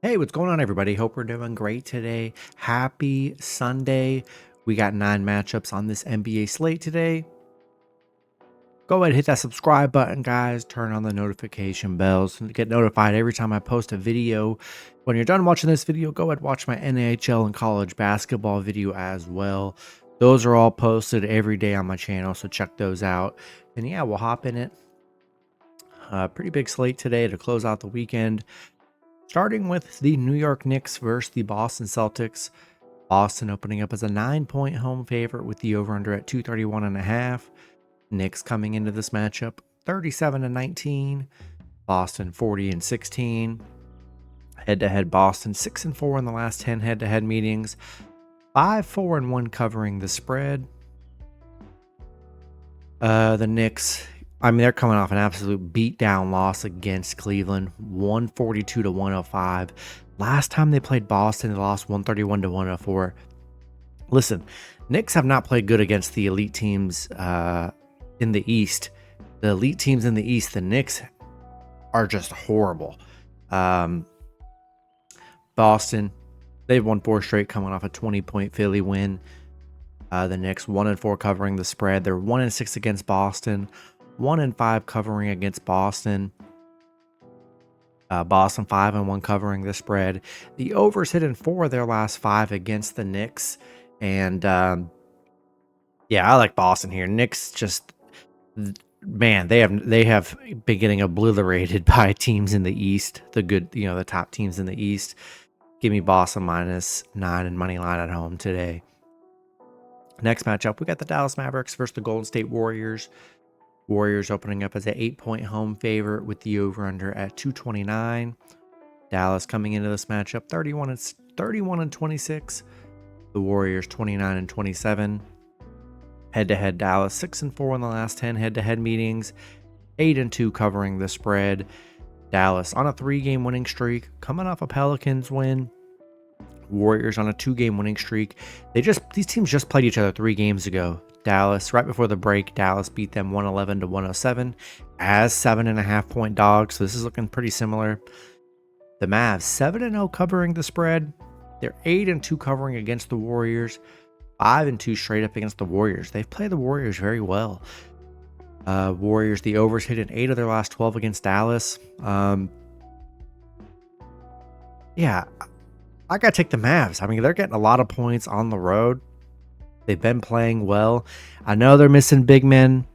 Hey, what's going on, everybody? Hope we're doing great today. Happy Sunday. We got 9 matchups on this NBA slate today. Go ahead and hit that subscribe button, guys. Turn on the notification bells and get notified every time I post a video. When you're done watching this video, go ahead and watch my NHL and college basketball video as well. Those are all posted every day on my channel, so check those out. And yeah, we'll hop in it. Pretty big slate today to close out the weekend. Starting with the New York Knicks versus the Boston Celtics. Boston opening up as a 9-point home favorite with the over-under at 231.5. Knicks coming into this matchup 37-19. Boston 40-16. Head-to-head Boston 6-4 in the last 10 head-to-head meetings. 5-4-1 covering the spread. The Knicks, they're coming off an absolute beatdown loss against Cleveland, 142-105. Last time they played Boston, they lost 131-104. Listen, Knicks have not played good against the elite teams in the East. The elite teams in the East, the Knicks are just horrible. Boston, they've won 4 straight coming off a 20-point Philly win. The Knicks 1-4 covering the spread. They're 1-6 against Boston. 1-5 covering against Boston. Boston 5-1 covering the spread. The overs hit in 4 of their last 5 against the Knicks. And yeah, I like Boston here. Knicks just, man, they have been getting obliterated by teams in the East. The top teams in the East. Give me Boston -9 and money line at home today. Next matchup, we got the Dallas Mavericks versus the Golden State Warriors. Warriors opening up as an 8-point home favorite with the over-under at 229. Dallas coming into this matchup 31-26. The Warriors 29-27. Head-to-head Dallas 6-4 in the last 10 head-to-head meetings. 8-2 covering the spread. Dallas on a 3-game winning streak, coming off a Pelicans win. Warriors on a 2-game winning streak. These teams just played each other 3 games ago. Dallas, right before the break, Dallas beat them 111-107 as 7.5-point dogs. So this is looking pretty similar. The Mavs 7-0 covering the spread. They're 8-2 covering against the Warriors. 5-2 straight up against the Warriors. They've played the Warriors very well. Warriors, the overs hit in 8 of their last 12 against Dallas. Yeah, I got to take the Mavs. They're getting a lot of points on the road. They've been playing well. I know they're missing big men,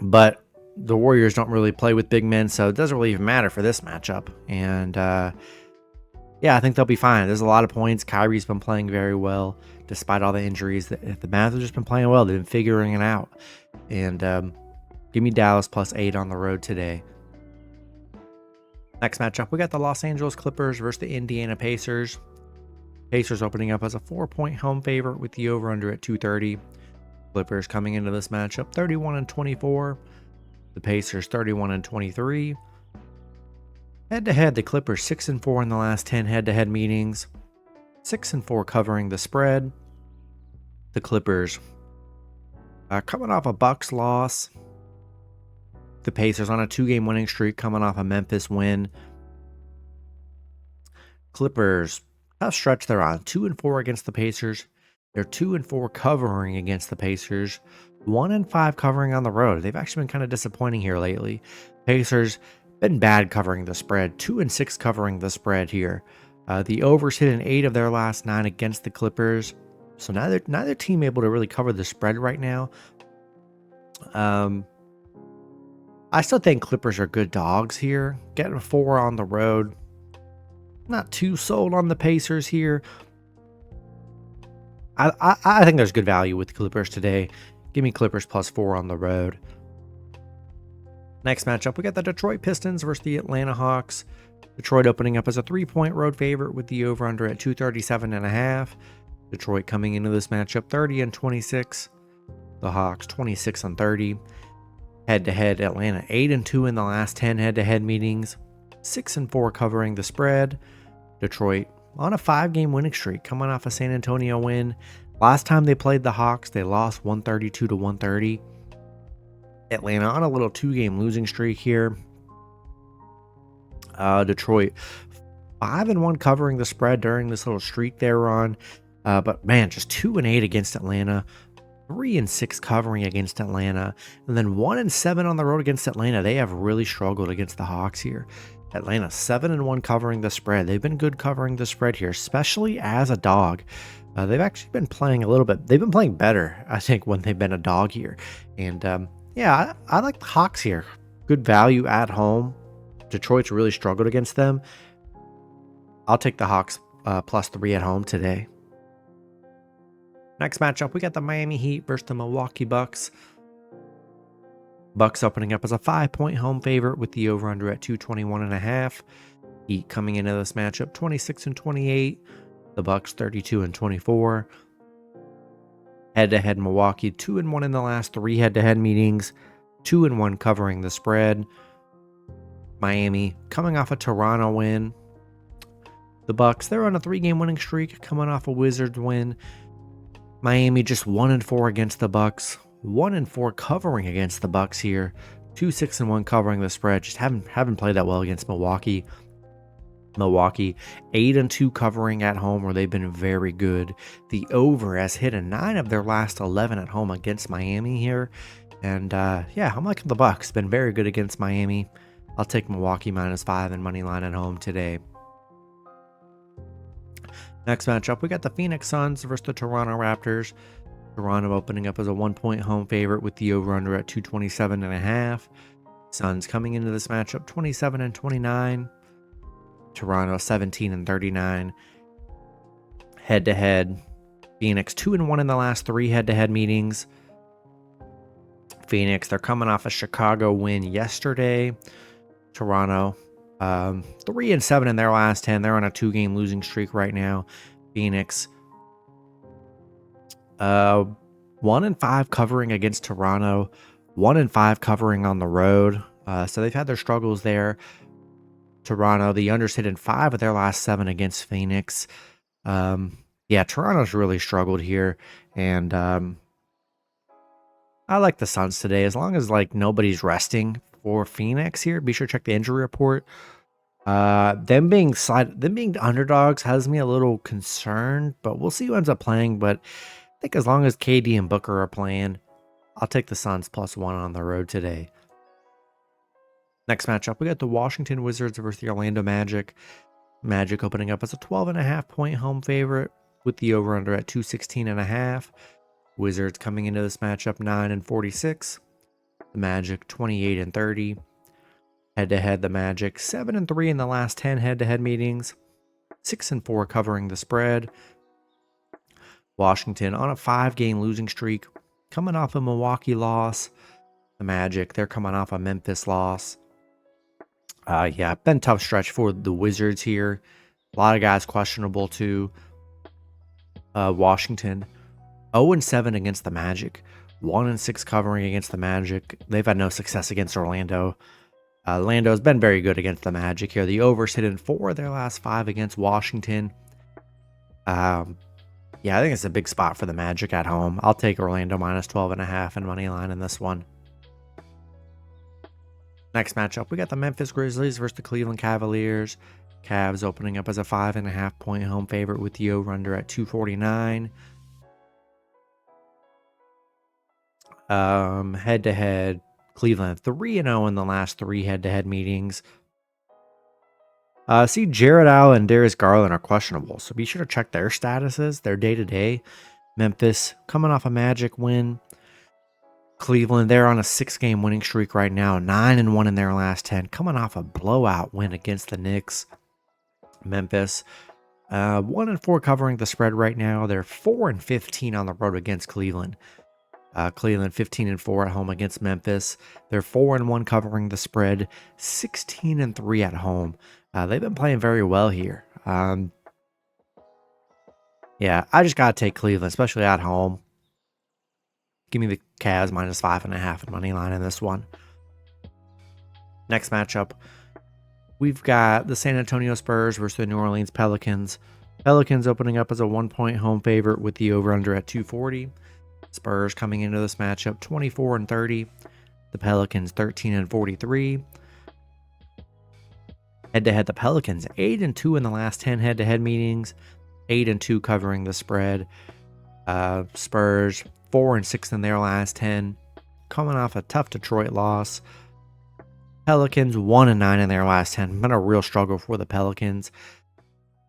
but the Warriors don't really play with big men, so it doesn't really even matter for this matchup. And yeah, I think they'll be fine. There's a lot of points. Kyrie's been playing very well, despite all the injuries. The Mavs have just been playing well. They've been figuring it out. And give me Dallas +8 on the road today. Next matchup, we got the Los Angeles Clippers versus the Indiana Pacers. Pacers opening up as a 4-point home favorite with the over-under at 230. Clippers coming into this matchup 31-24. The Pacers 31-23. Head-to-head, the Clippers 6-4 in the last 10 head-to-head meetings. 6-4 covering the spread. The Clippers coming off a Bucks loss. The Pacers on a 2-game winning streak coming off a Memphis win. Clippers, tough stretch they're on. 2-4 against the Pacers. They're 2-4 covering against the Pacers. 1-5 covering on the road. They've actually been kind of disappointing here lately. Pacers been bad covering the spread. 2-6 covering the spread here. The overs hit in 8 of their last 9 against the Clippers. So neither team able to really cover the spread right now. I still think Clippers are good dogs here. Getting 4 on the road. Not too sold on the Pacers here. I think there's good value with the Clippers today. Give me Clippers +4 on the road. Next matchup, we got the Detroit Pistons versus the Atlanta Hawks. Detroit opening up as a 3-point road favorite with the over-under at 237.5. Detroit coming into this matchup 30-26. The Hawks 26-30. Head-to-head, Atlanta 8-2 in the last 10 head-to-head meetings. 6-4 covering the spread. Detroit on a 5-game winning streak, coming off a San Antonio win. Last time they played the Hawks, they lost 132-130. Atlanta on a little 2-game losing streak here. Detroit 5-1 covering the spread during this little streak they're on. But man, just 2-8 against Atlanta, 3-6 covering against Atlanta, and then 1-7 on the road against Atlanta. They have really struggled against the Hawks here. Atlanta 7-1 covering the spread. They've been good covering the spread here, especially as a dog. They've actually been playing a little bit. They've been playing better, I think, when they've been a dog here. And yeah, I like the Hawks here. Good value at home. Detroit's really struggled against them. I'll take the Hawks +3 at home today. Next matchup, we got the Miami Heat versus the Milwaukee Bucks. Bucks opening up as a 5-point home favorite with the over-under at 221.5. Heat coming into this matchup 26-28. The Bucks 32-24. Head-to-head Milwaukee 2-1 in the last 3 head-to-head meetings. 2-1 covering the spread. Miami coming off a Toronto win. The Bucks, they're on a 3-game winning streak, coming off a Wizards win. Miami just 1-4 against the Bucks, 1-4 covering against the Bucks here, 2-6-1 covering the spread. Just haven't played that well against Milwaukee. Milwaukee 8-2 covering at home, where they've been very good. The over has hit a 9 of their last 11 at home against Miami here, and yeah, I'm liking the Bucks. Been very good against Miami. I'll take Milwaukee -5 and money line at home today. Next matchup, we got the Phoenix Suns versus the Toronto Raptors. Toronto opening up as a 1-point home favorite with the over-under at 227.5. Suns coming into this matchup 27-29. Toronto 17-39. Head-to-head, Phoenix 2-1 in the last 3 head-to-head meetings. Phoenix, they're coming off a Chicago win yesterday. Toronto 3-7 in their last 10. They're on a 2-game losing streak right now. Phoenix 1-5 covering against Toronto, 1-5 covering on the road. So they've had their struggles there. Toronto, the unders hit in 5 of their last 7 against Phoenix. Yeah, Toronto's really struggled here, and I like the Suns today, as long as like nobody's resting for Phoenix here. Be sure to check the injury report. Them being underdogs has me a little concerned, but we'll see who ends up playing. But I think as long as KD and Booker are playing, I'll take the Suns +1 on the road today. Next matchup, we got the Washington Wizards versus the Orlando Magic. Magic opening up as a 12.5-point home favorite with the over-under at 216.5. Wizards coming into this matchup 9-46. The Magic 28-30. Head-to-head, the Magic 7-3 in the last 10 head-to-head meetings. 6-4 covering the spread. Washington on a 5-game losing streak, coming off a Milwaukee loss. The Magic, they're coming off a Memphis loss. Yeah, been a tough stretch for the Wizards here. A lot of guys questionable too. Washington 0-7 against the Magic, 1-6 covering against the Magic. They've had no success against Orlando. Orlando's been very good against the Magic here. The overs hit in 4 of their last 5 against Washington. Yeah, I think it's a big spot for the Magic at home. I'll take Orlando -12.5 and money line in this one. Next matchup, we got the Memphis Grizzlies versus the Cleveland Cavaliers. Cavs opening up as a 5.5-point home favorite with the over-under at 249. Head-to-head, Cleveland 3-0 in the last 3 head-to-head meetings. See, Jared Allen and Darius Garland are questionable, so be sure to check their statuses, their day-to-day. Memphis coming off a Magic win. Cleveland, they're on a 6-game winning streak right now, 9-1 in their last 10, coming off a blowout win against the Knicks. Memphis 1-4 covering the spread right now. They're 4-15 on the road against Cleveland. Cleveland 15-4 at home against Memphis. They're 4-1 covering the spread, 16-3 at home. They've been playing very well here. Yeah, I just gotta take Cleveland, especially at home. Give me the Cavs -5.5 and money line in this one. Next matchup, we've got the San Antonio Spurs versus the New Orleans Pelicans. Pelicans opening up as a 1-point home favorite with the over-under at 240. Spurs coming into this matchup 24-30. The Pelicans 13-43. Head-to-head, the Pelicans 8-2 in the last 10 head-to-head meetings, 8-2 covering the spread. Spurs 4-6 in their last 10, coming off a tough Detroit loss. Pelicans 1-9 in their last 10. Been a real struggle for the Pelicans.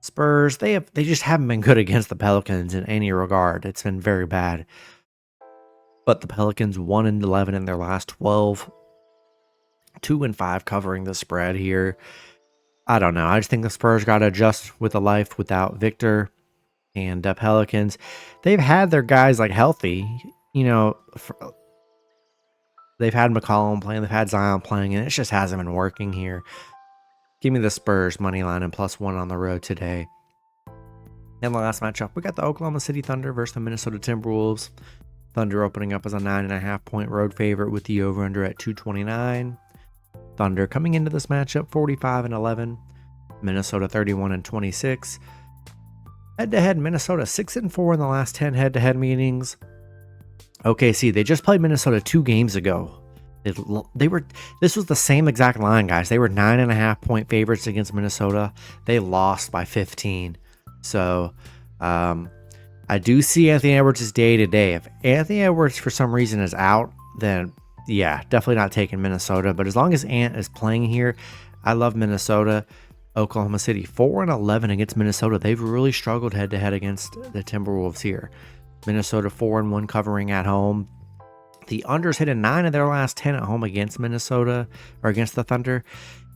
Spurs, they just haven't been good against the Pelicans in any regard. It's been very bad. But the Pelicans 1-11 in their last 12. 2-5 covering the spread here. I don't know. I just think the Spurs got to adjust with a life without Victor. And the Pelicans, they've had their guys like healthy. You know, they've had McCollum playing, they've had Zion playing, and it just hasn't been working here. Give me the Spurs money line and +1 on the road today. And the last matchup, we got the Oklahoma City Thunder versus the Minnesota Timberwolves. Thunder opening up as a 9.5 point road favorite with the over-under at 229. Thunder coming into this matchup 45-11. Minnesota 31-26. Head-to-head, Minnesota 6-4 in the last 10 head-to-head meetings. OKC, they just played Minnesota 2 games ago. This was the same exact line, guys. They were 9.5 point favorites against Minnesota. They lost by 15. So, I do see Anthony Edwards' day-to-day. If Anthony Edwards, for some reason, is out, then, yeah, definitely not taking Minnesota. But as long as Ant is playing here, I love Minnesota. Oklahoma City 4-11 against Minnesota. They've really struggled head-to-head against the Timberwolves here. Minnesota 4-1 covering at home. The unders hit a 9 of their last 10 at home against Minnesota or against the Thunder.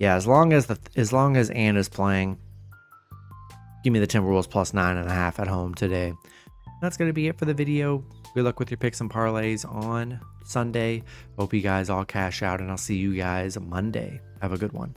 Yeah, as long as Ant is playing, give me the Timberwolves +9.5 at home today. That's going to be it for the video. Good luck with your picks and parlays on Sunday. Hope you guys all cash out, and I'll see you guys Monday. Have a good one.